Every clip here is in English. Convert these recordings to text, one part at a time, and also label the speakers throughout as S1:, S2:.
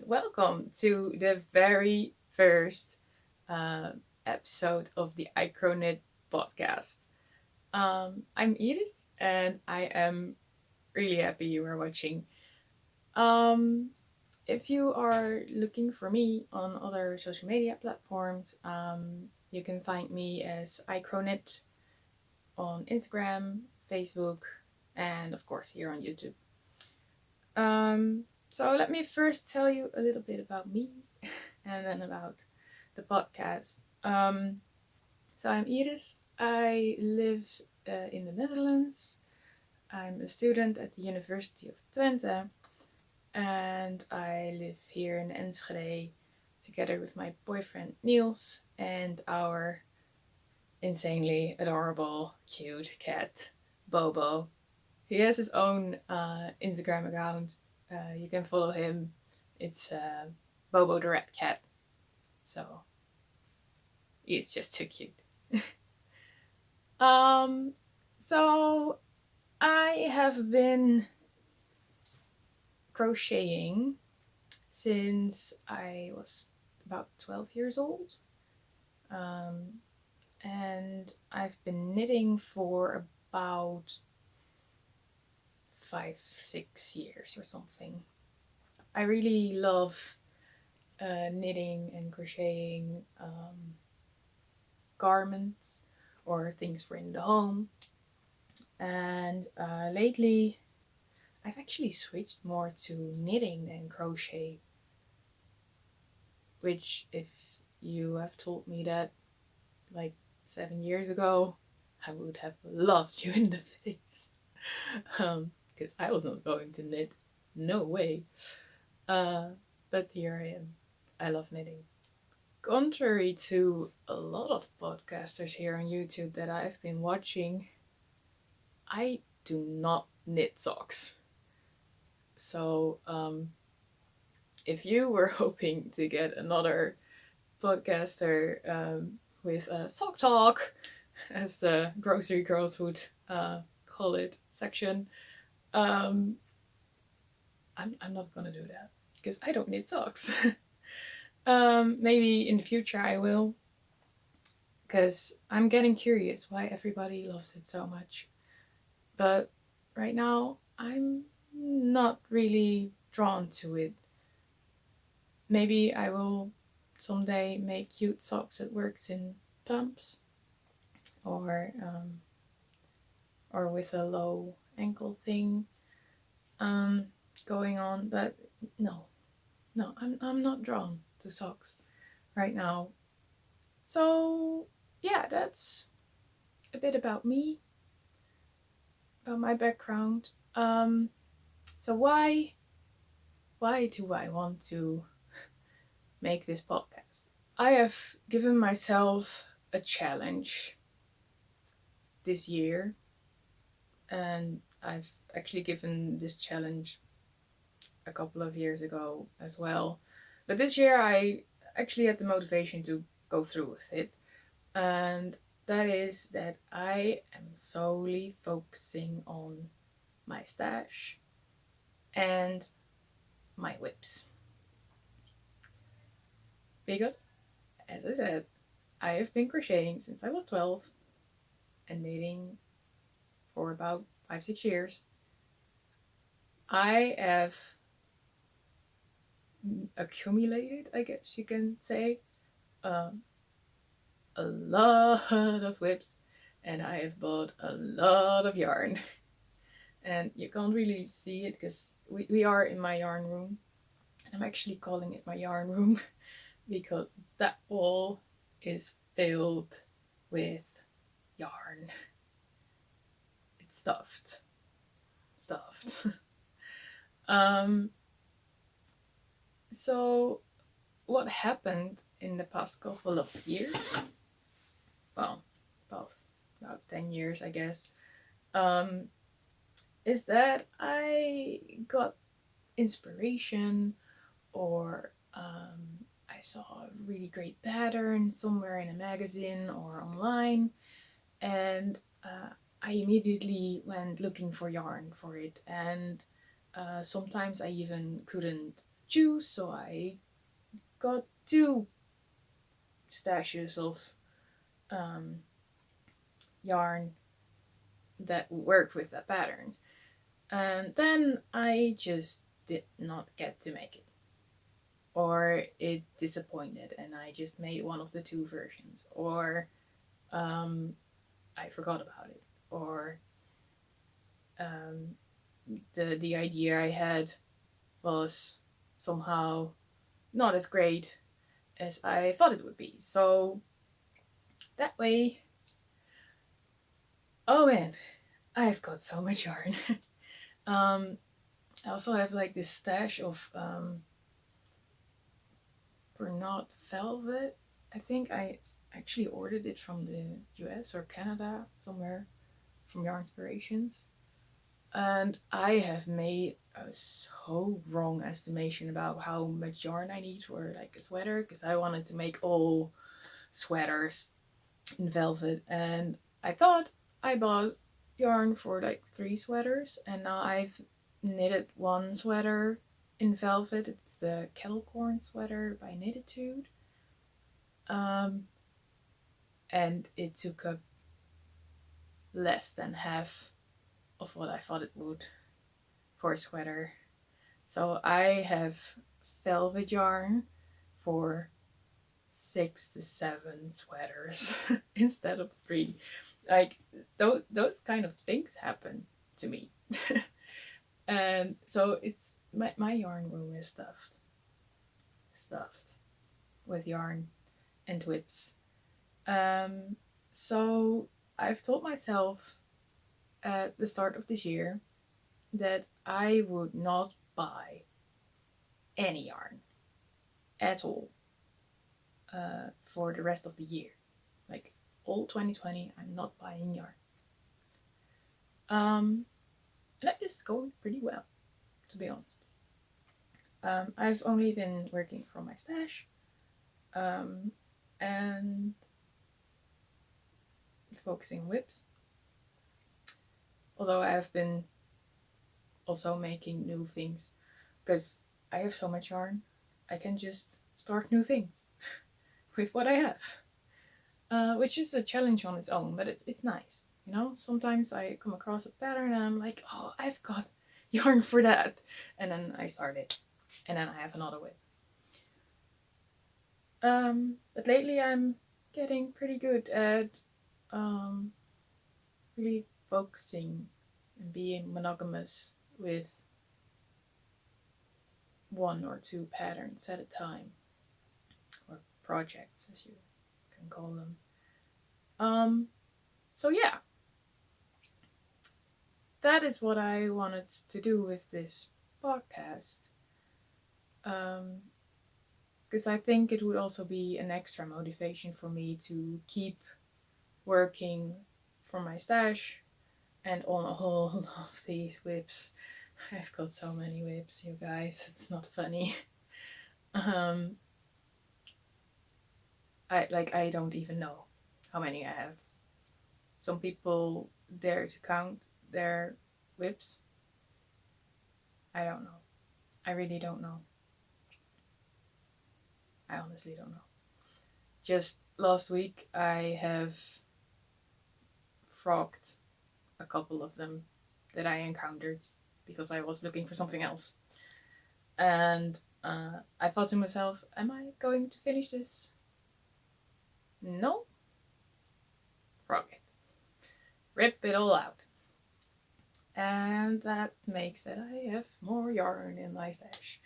S1: welcome to the very first uh, episode of the ICroKnit podcast. I'm Edith, and I am really happy you are watching. Um, if you are looking for me on other social media platforms, you can find me as ICroKnit on Instagram, Facebook, and of course here on YouTube. So let me first tell you a little bit about me and then about the podcast. So I'm Iris. I live in the Netherlands. I'm a student at the University of Twente and I live here in Enschede together with my boyfriend Niels and our insanely adorable, cute cat, Bobo. He has his own Instagram account. You can follow him. It's Bobo the Red Cat. So he's just too cute. So I have been crocheting since I was about 12 years old. And I've been knitting for about 5-6 years or something. I really love knitting and crocheting garments or things for in the home. And lately, I've actually switched more to knitting than crochet. Which, if you have told me that like 7 years ago, I would have laughed you in the face. Because I was not going to knit. No way. But here I am. I love knitting. Contrary to a lot of podcasters here on YouTube that I've been watching, I do not knit socks. So, if you were hoping to get another podcaster with a sock talk, as the grocery girls would call it, section, I'm not gonna do that because I don't knit socks. Maybe in the future I will, because I'm getting curious why everybody loves it so much. But right now, I'm not really drawn to it. Maybe I will someday make cute socks that works in pumps, or with a low ankle thing going on. But no, I'm not drawn to socks right now. So yeah, that's a bit about me, about my background. So why do I want to make this podcast? I have given myself a challenge this year, and I've actually given this challenge a couple of years ago as well. But this year I actually had the motivation to go through with it, and that is that I am solely focusing on my stash and my whips. Because, as I said, I have been crocheting since I was 12 and knitting for about 5-6 years. I have accumulated, I guess you can say, a lot of whips, and I have bought a lot of yarn. And you can't really see it because we are in my yarn room. I'm actually calling it my yarn room because that wall is filled with yarn. It's stuffed. So what happened in the past couple of years, well, about 10 years I guess, is that I got inspiration, or I saw a really great pattern somewhere in a magazine or online, and I immediately went looking for yarn for it. And sometimes I even couldn't juice, so I got 2 stashes of yarn that work with that pattern. And then I just did not get to make it. Or it disappointed and I just made one of the 2 versions. Or I forgot about it. Or the idea I had was somehow not as great as I thought it would be. So that way, oh man, I've got so much yarn. I also have like this stash of Bernard velvet. I think I actually ordered it from the US or Canada, somewhere, from Yarn Inspirations. And I have made a so wrong estimation about how much yarn I need for like a sweater, because I wanted to make all sweaters in velvet, and I thought I bought yarn for like 3 sweaters, and now I've knitted 1 sweater in velvet. It's the kettle corn sweater by Knititude. And it took up less than half of what I thought it would for a sweater. So I have velvet yarn for 6 to 7 sweaters instead of 3. Like those kind of things happen to me. And so it's my yarn room is stuffed with yarn and whips. So I've told myself at the start of this year that I would not buy any yarn at all for the rest of the year. Like all 2020, I'm not buying yarn. And that is going pretty well, to be honest. I've only been working from my stash, and focusing on whips. Although I have been also making new things, because I have so much yarn, I can just start new things with what I have, which is a challenge on its own, but it's nice. You know, sometimes I come across a pattern and I'm like, oh, I've got yarn for that, and then I start it, and then I have another whip. But lately I'm getting pretty good at really focusing and being monogamous with 1 or 2 patterns at a time, or projects as you can call them. So yeah, that is what I wanted to do with this podcast, because I think it would also be an extra motivation for me to keep working for my stash and on all of these whips. I've got so many whips, you guys, it's not funny. I don't even know how many I have. Some people dare to count their whips. I don't know. I really don't know. I honestly don't know. Just last week I have frogged a couple of them that I encountered because I was looking for something else. And I thought to myself, am I going to finish this? No. Frog it. Rip it all out. And that makes that I have more yarn in my stash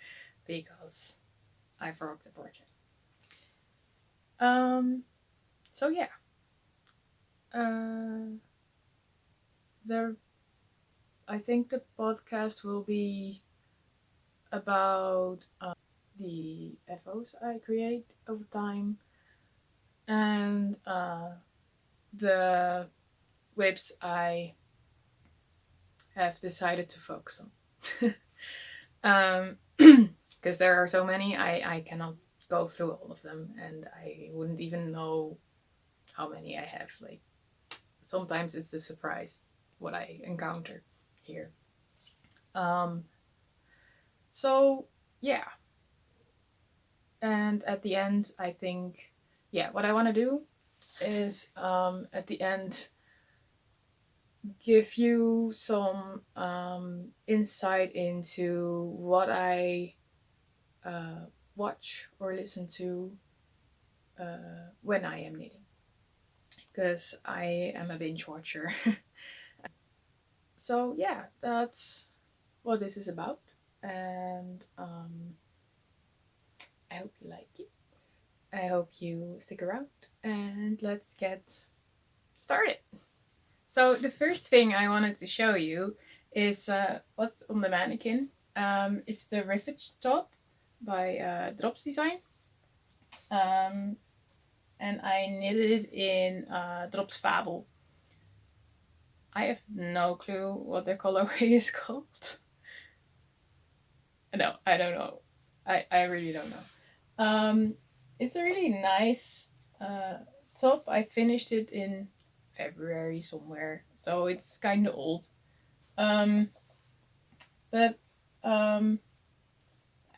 S1: because I frogged the project. So yeah. I think the podcast will be about the FOs I create over time and the whips I have decided to focus on. Because there are so many, I cannot go through all of them, and I wouldn't even know how many I have. Like, sometimes it's a surprise what I encounter here. So yeah, And at the end, I think, yeah, what I want to do is at the end give you some insight into what I watch or listen to when I am knitting, because I am a binge watcher. So yeah, that's what this is about, and I hope you like it. I hope you stick around, and let's get started. So the first thing I wanted to show you is what's on the mannequin. It's the Rivage top by Drops Design. Um, and I knitted it in Drops Fabel. I have no clue what the colorway is called. No, I don't know. I really don't know. It's a really nice top. I finished it in February somewhere, so it's kind of old. But I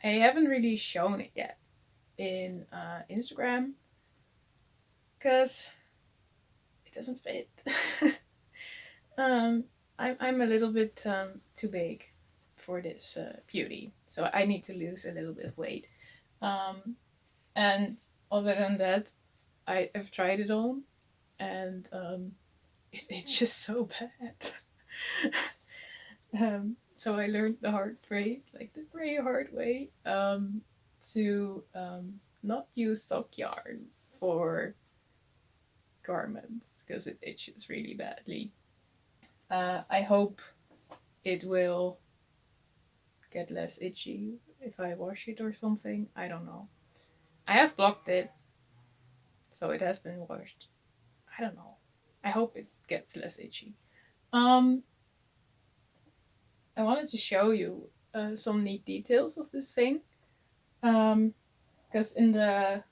S1: haven't really shown it yet in Instagram because it doesn't fit. I'm a little bit too big for this beauty, so I need to lose a little bit of weight. And other than that, I have tried it on, and it's just so bad. So I learned the hard way, like the very hard way, to not use sock yarn for garments because it itches really badly. I hope it will get less itchy if I wash it or something. I don't know. I have blocked it, so it has been washed. I don't know. I hope it gets less itchy. I wanted to show you some neat details of this thing. Because in the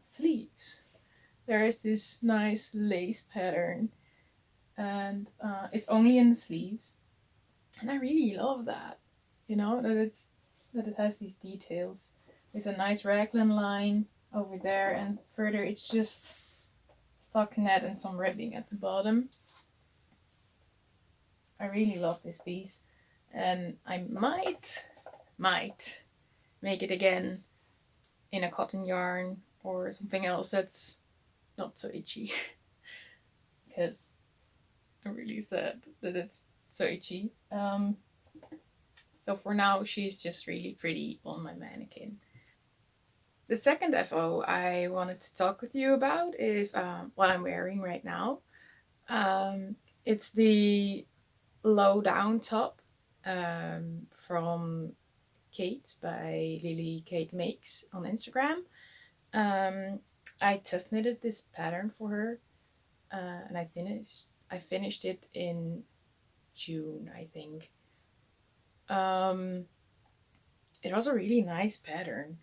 S1: sleeves, there is this nice lace pattern, and it's only in the sleeves, and I really love that. You know that it has these details. There's a nice raglan line over there, and further it's just stockinette and some ribbing at the bottom. I really love this piece, and I might make it again in a cotton yarn or something else that's not so itchy. Because I'm really sad that it's so itchy. So for now, she's just really pretty on my mannequin. The second FO I wanted to talk with you about is what I'm wearing right now. It's the low down top from Kate by Lily Kate Makes on Instagram. I test knitted this pattern for her, and I finished it in June, I think. It was a really nice pattern,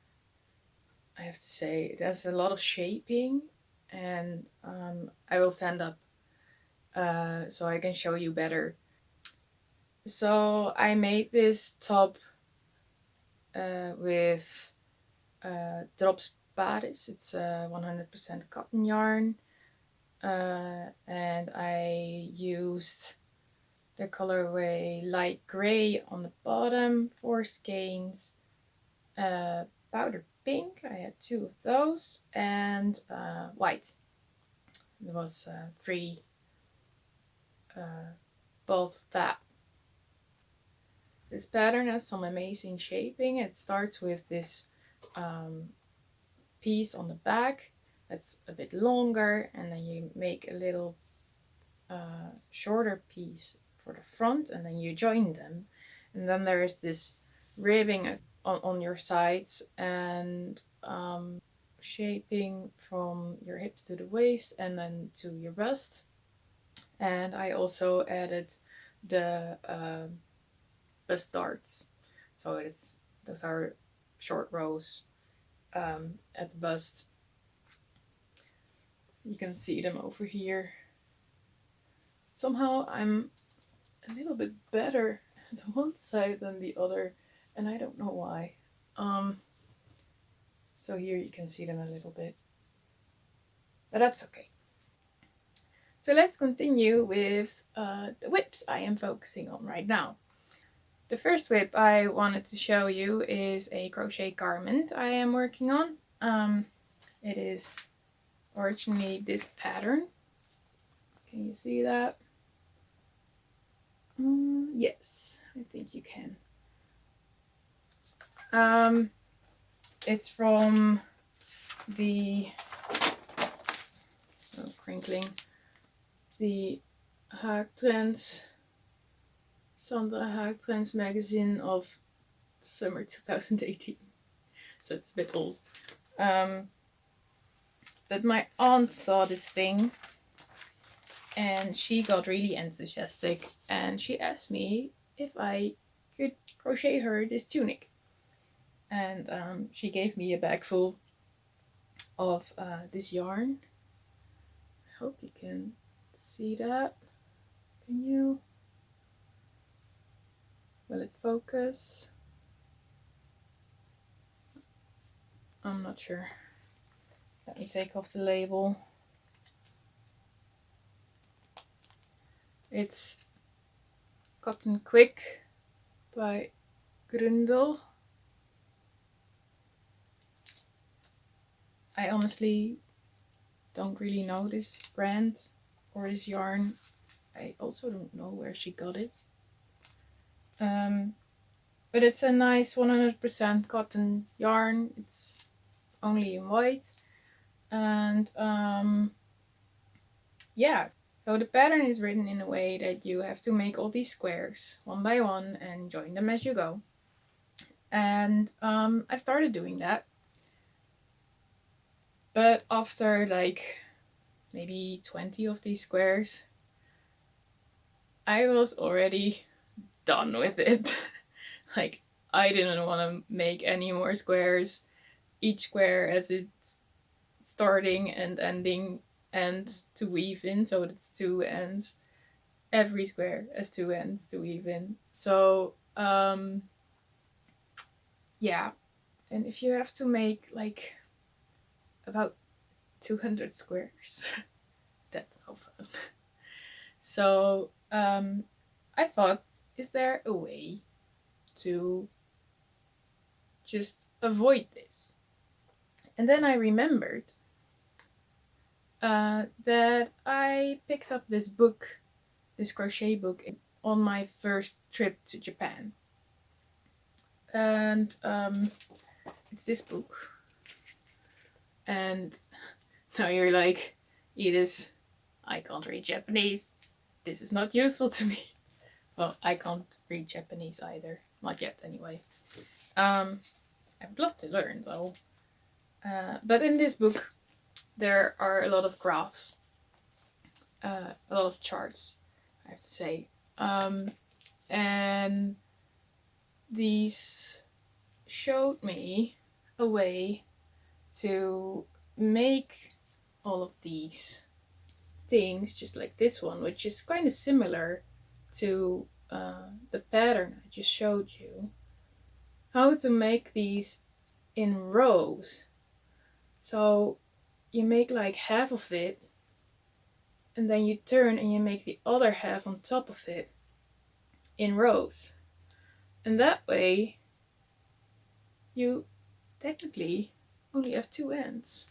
S1: I have to say. It has a lot of shaping, and I will stand up so I can show you better. So I made this top with Drops Paris. It's 100% cotton yarn, and I used the colorway light gray on the bottom, 4 skeins, powder pink, I had 2 of those, and white. There was 3 balls of that. This pattern has some amazing shaping. It starts with this piece on the back that's a bit longer, and then you make a little shorter piece for the front, and then you join them, and then there is this ribbing on your sides, and shaping from your hips to the waist and then to your bust. And I also added the bust darts, so those are short rows at the bust. You can see them over here. Somehow I'm a little bit better at one side than the other, and I don't know why. So here you can see them a little bit, but that's okay. So let's continue with the whips I am focusing on right now. The first whip I wanted to show you is a crochet garment I am working on. It is originally this pattern. Can you see that? Yes, I think you can. It's from the crinkling, the Haagtrends, Sandra Haagtrends magazine of summer 2018. So it's a bit old. But my aunt saw this thing and she got really enthusiastic and she asked me if I could crochet her this tunic. And she gave me a bag full of this yarn. I hope you can see that. Can you? Will it focus? I'm not sure. Let me take off the label. It's Cotton Quick by Gründl. I honestly don't really know this brand or this yarn. I also don't know where she got it. But it's a nice 100% cotton yarn. It's only in white. And yeah, so the pattern is written in a way that you have to make all these squares one by one and join them as you go. And I started doing that. But after like maybe 20 of these squares, I was already done with it. Like, I didn't want to make any more squares. Each square has its starting and ending ends to weave in, so it's two ends. Every square has two ends to weave in. So yeah, and if you have to make like about 200 squares, that's no fun. So I thought, is there a way to just avoid this? And then I remembered that I picked up this book, this crochet book, on my first trip to Japan. And it's this book. And now you're like, Edith, I can't read Japanese. This is not useful to me. Well, I can't read Japanese either. Not yet, anyway. I would love to learn, though. But in this book, there are a lot of graphs. A lot of charts, I have to say. And these showed me a way to make all of these things, just like this one, which is kind of similar to the pattern I just showed you. How to make these in rows. So you make like half of it, and then you turn and you make the other half on top of it in rows. And that way you technically only have two ends.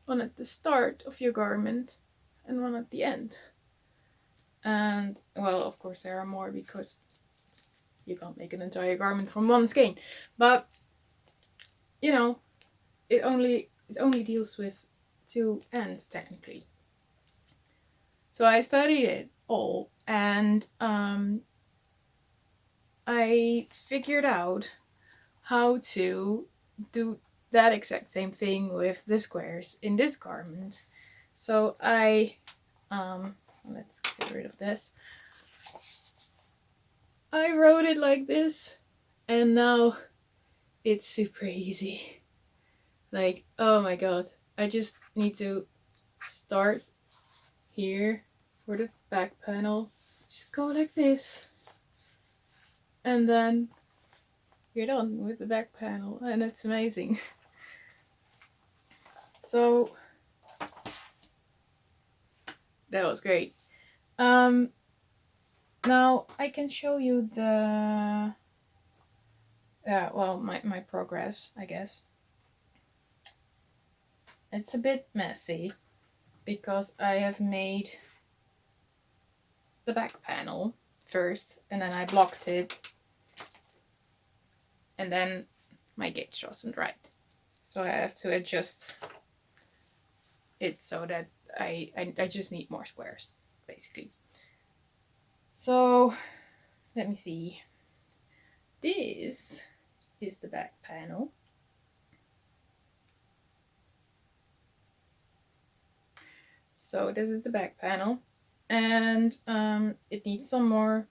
S1: One at the start of your garment and one at the end. And well, of course there are more because you can't make an entire garment from one skein. But you know, it only deals with two ends technically. So I studied it all, and I figured out how to do that exact same thing with the squares in this garment. So let's get rid of this. I wrote it like this, and now it's super easy. Like, oh my god, I just need to start here for the back panel. Just go like this, and then you're done with the back panel, and it's amazing. So that was great. Now I can show you the well, my progress, I guess. It's a bit messy because I have made the back panel first and then I blocked it, and then my gauge wasn't right, so I have to adjust it so that I just need more squares, basically. So let me see. This is the back panel. So this is the back panel, and it needs two more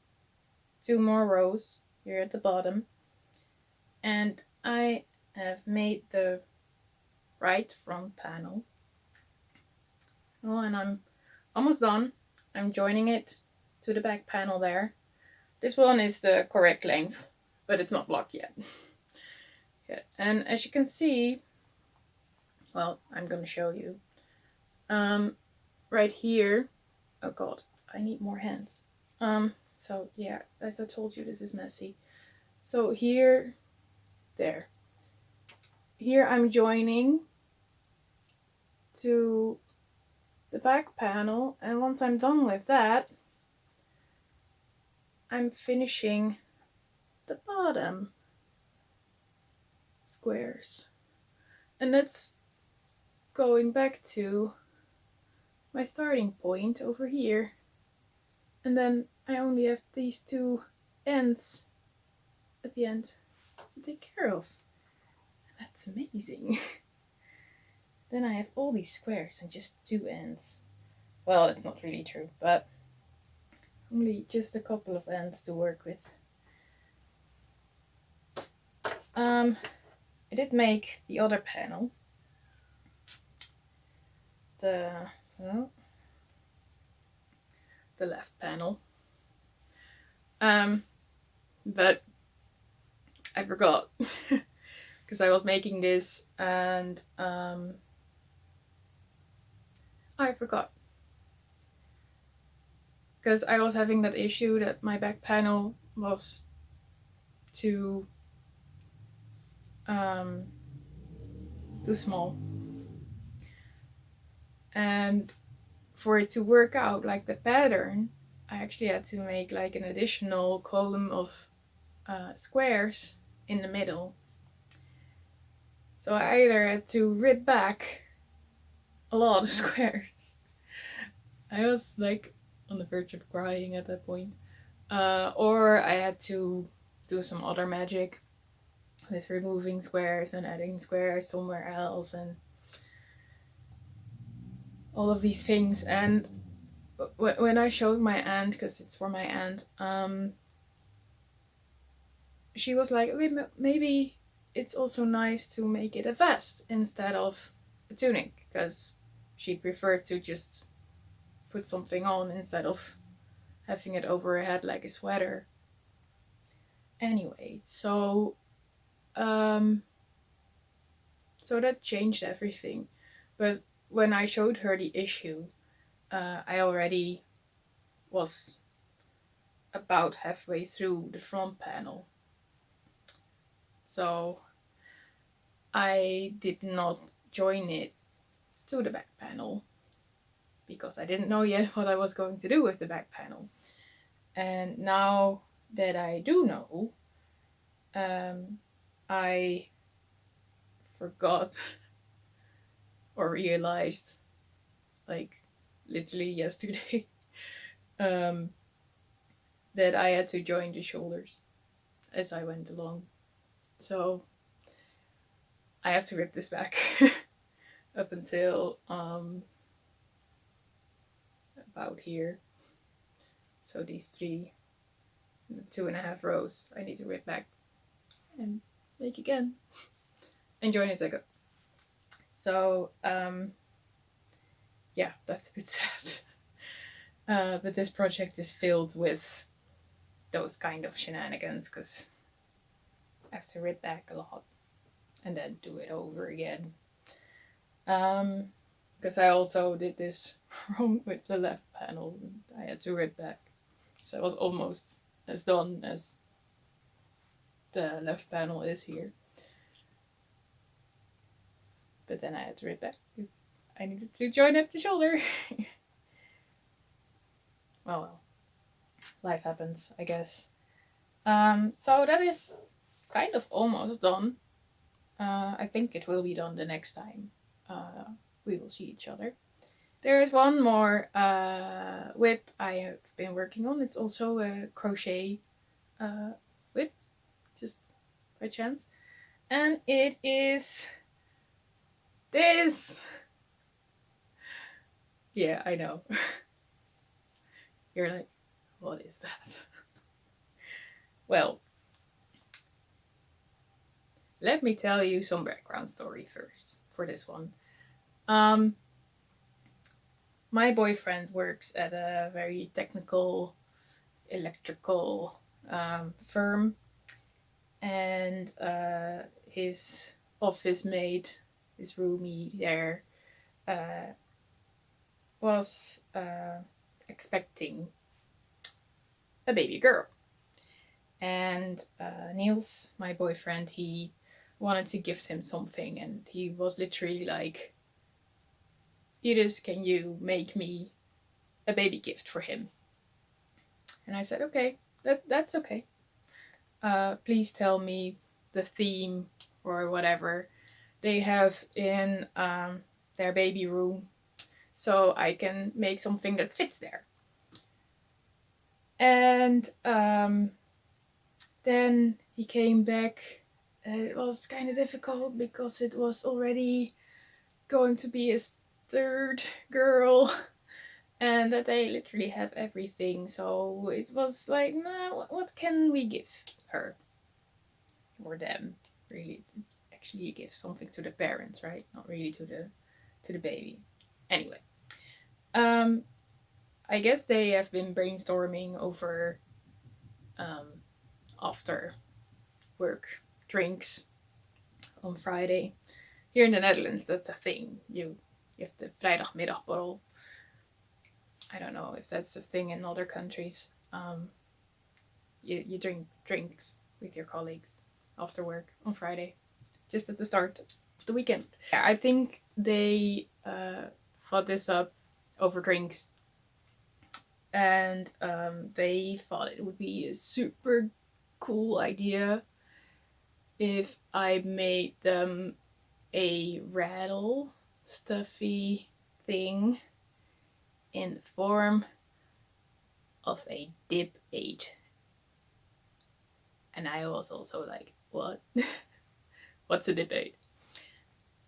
S1: rows here at the bottom, and I have made the right front panel. Oh, and I'm almost done. I'm joining it to the back panel there. This one is the correct length, but it's not blocked yet. Yeah. And as you can see, well, I'm gonna show you. Right here, oh god, I need more hands. So yeah, as I told you, this is messy. So here, there. Here I'm joining to the back panel, and once I'm done with that, I'm finishing the bottom squares. And that's going back to my starting point over here. And then I only have these two ends at the end to take care of. That's amazing. Then I have all these squares and just two ends. Well, it's not really true, but only just a couple of ends to work with. I did make the other panel. The left panel. But I forgot because I was making this and I forgot because I was having that issue that my back panel was too small, and for it to work out like the pattern, I actually had to make like an additional column of squares in the middle. So I either had to rip back a lot of squares. I was like on the verge of crying at that point. Or I had to do some other magic with removing squares and adding squares somewhere else and all of these things. And when I showed my aunt, because it's for my aunt, she was like, okay, maybe it's also nice to make it a vest instead of a tunic, because she preferred to just put something on instead of having it over her head like a sweater. Anyway, so that changed everything. But when I showed her the issue, I already was about halfway through the front panel. So I did not join it to the back panel because I didn't know yet what I was going to do with the back panel. And now that I do know, I forgot or realized, like literally yesterday, that I had to join the shoulders as I went along. So I have to rip this back up until about here. So these 2.5 rows I need to rip back and make again and join it as I go. So yeah, that's a bit sad. But this project is filled with those kind of shenanigans because I have to rip back a lot and then do it over again. Because I also did this wrong with the left panel. I had to rip back. So I was almost as done as the left panel is here. But then I had to rip back because I needed to join at the shoulder. Well, life happens, I guess. So that is kind of almost done. I think it will be done the next time we will see each other. There is one more whip I have been working on. It's also a crochet whip, just by chance. And it is this. Yeah, I know. You're like, what is that? Well, let me tell you some background story first for this one. My boyfriend works at a very technical electrical firm, and his office mate, his roomie there, was expecting a baby girl. And Niels, my boyfriend, he wanted to gift him something, and he was literally like, Edith, can you make me a baby gift for him? And I said, okay, that's okay. Please tell me the theme or whatever they have in their baby room so I can make something that fits there. And then he came back. It was kind of difficult because it was already going to be his third girl. And that they literally have everything. So it was like, nah, what can we give her? Or them, really. It's actually, you give something to the parents, right? Not really to the baby. Anyway. I guess they have been brainstorming over after work drinks on Friday. Here in the Netherlands, that's a thing. You have the vrijdagmiddagborrel. I don't know if that's a thing in other countries. You drink drinks with your colleagues after work on Friday, just at the start of the weekend. Yeah, I think they thought this up over drinks, and they thought it would be a super cool idea if I made them a rattle stuffy thing in the form of a dip aid. And I was also like, what? What's a dip aid?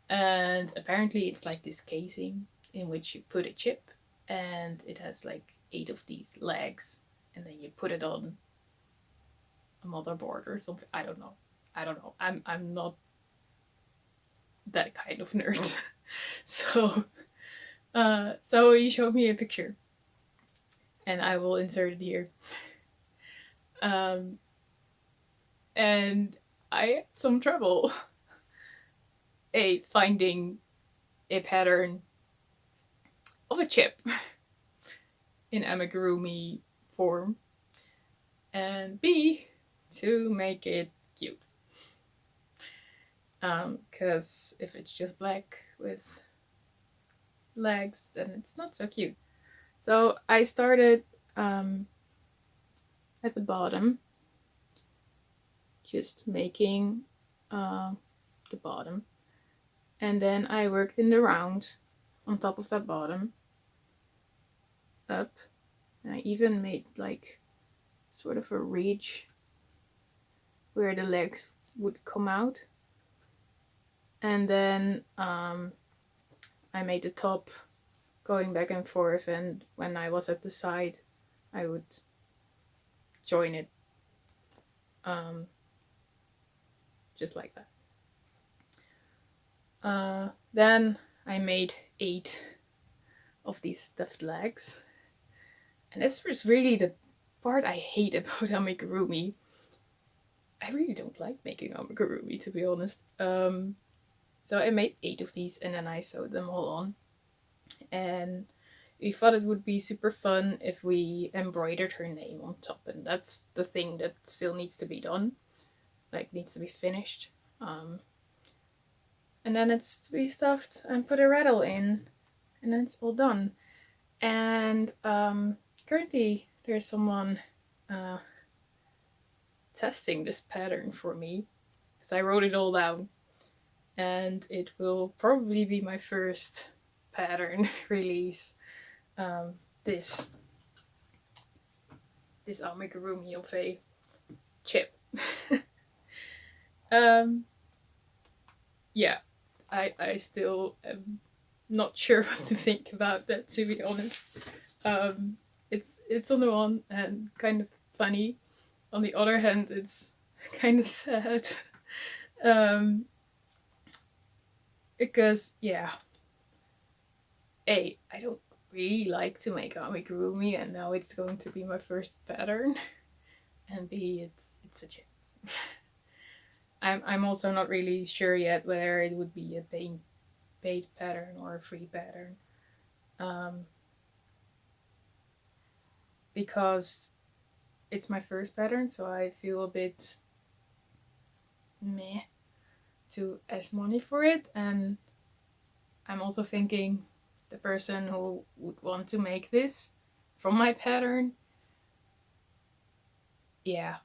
S1: And apparently it's like this casing in which you put a chip, and it has like 8 of these legs, and then you put it on a motherboard or something. I don't know. I'm not that kind of nerd. So he showed me a picture, and I will insert it here. And I had some trouble finding a pattern of a chip in amigurumi form, and B, to make it cute. Because if it's just black with legs, then it's not so cute. So I started at the bottom, just making the bottom, and then I worked in the round on top of that bottom up, and I even made like sort of a ridge where the legs would come out, and then I made the top going back and forth, and when I was at the side I would join it just like that. Then I made 8 of these stuffed legs, and this was really the part I hate about amigurumi. I really don't like making amigurumi, to be honest. So I made 8 of these and then I sewed them all on. And we thought it would be super fun if we embroidered her name on top, and that's the thing that still needs to be done, like needs to be finished. And then it's to be stuffed and put a rattle in, and then it's all done. And currently there's someone testing this pattern for me, because I wrote it all down, and it will probably be my first pattern release. This amigurumi of a chip. Yeah, I still am not sure what to think about that, to be honest. It's on the one hand kind of funny, on the other hand it's kind of sad. Because yeah, I don't really like to make amigurumi, and now it's going to be my first pattern, and B, it's a chip. I'm also not really sure yet whether it would be a paid pattern or a free pattern, because it's my first pattern, so I feel a bit meh to ask money for it. And I'm also thinking the person who would want to make this from my pattern, yeah,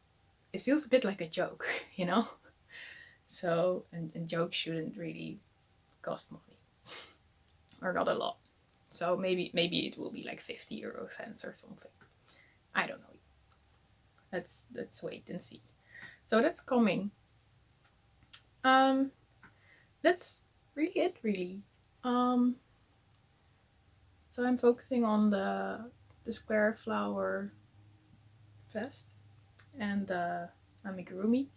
S1: it feels a bit like a joke, you know? So, and jokes shouldn't really cost money, or not a lot. So maybe it will be like 50 cents or something. I don't know. Let's wait and see. So that's coming. That's really it, really. So I'm focusing on the square flower vest and the amigurumi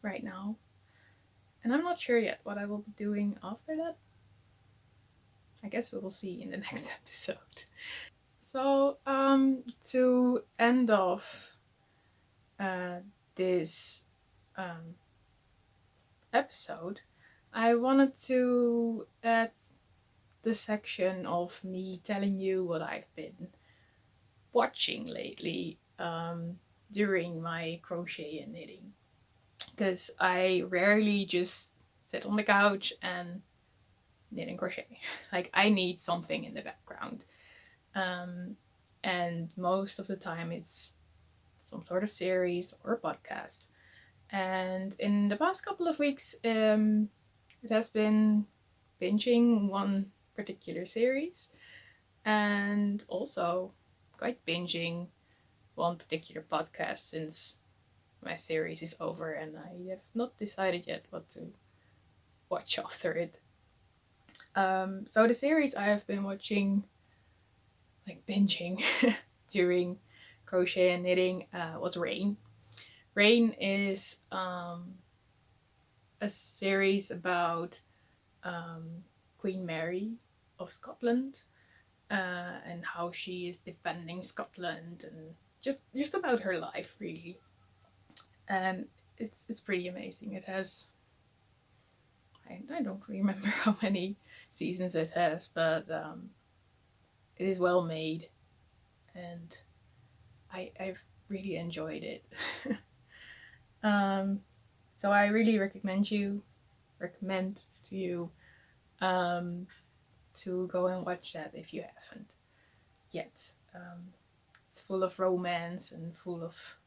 S1: right now, and I'm not sure yet what I will be doing after that. I guess we will see in the next episode. So to end off this episode, I wanted to add the section of me telling you what I've been watching lately during my crochet and knitting, because I rarely just sit on the couch and knit and crochet. Like, I need something in the background, and most of the time it's some sort of series or podcast. And in the past couple of weeks, it has been binging one particular series, and also quite binging one particular podcast, since my series is over and I have not decided yet what to watch after it. So the series I have been watching, like binging, during crochet and knitting was Rain. Rain is a series about Queen Mary of Scotland, and how she is defending Scotland, and just about her life, really. And it's pretty amazing. It has, I don't remember how many seasons it has, but it is well made, and I've really enjoyed it. So I really recommend to you to go and watch that if you haven't yet. It's full of romance and full of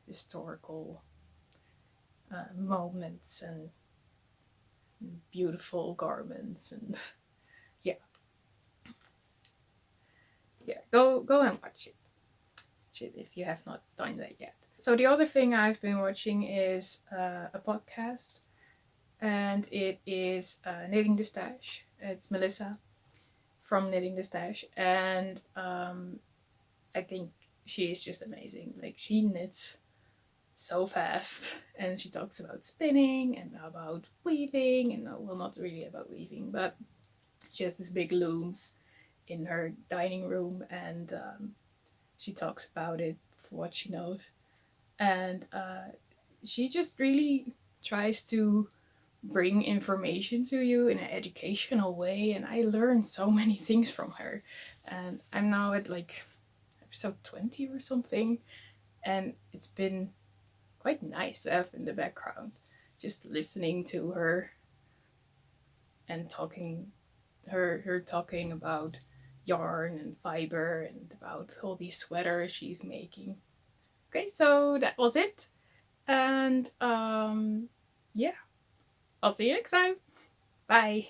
S1: historical moments and beautiful garments, and yeah, go and watch it if you have not done that yet. So the other thing I've been watching is a podcast, and it is Knitting the Stash. It's Melissa from Knitting the Stash, and I think she is just amazing. Like, she knits so fast, and she talks about spinning and about weaving, and well, not really about weaving, but she has this big loom in her dining room, and she talks about it for what she knows. And she just really tries to bring information to you in an educational way, and I learned so many things from her. And I'm now at like episode 20 or something, and it's been quite nice to have in the background, just listening to her and her talking about yarn and fiber and about all these sweaters she's making. Okay, so that was it. And yeah, I'll see you next time. Bye.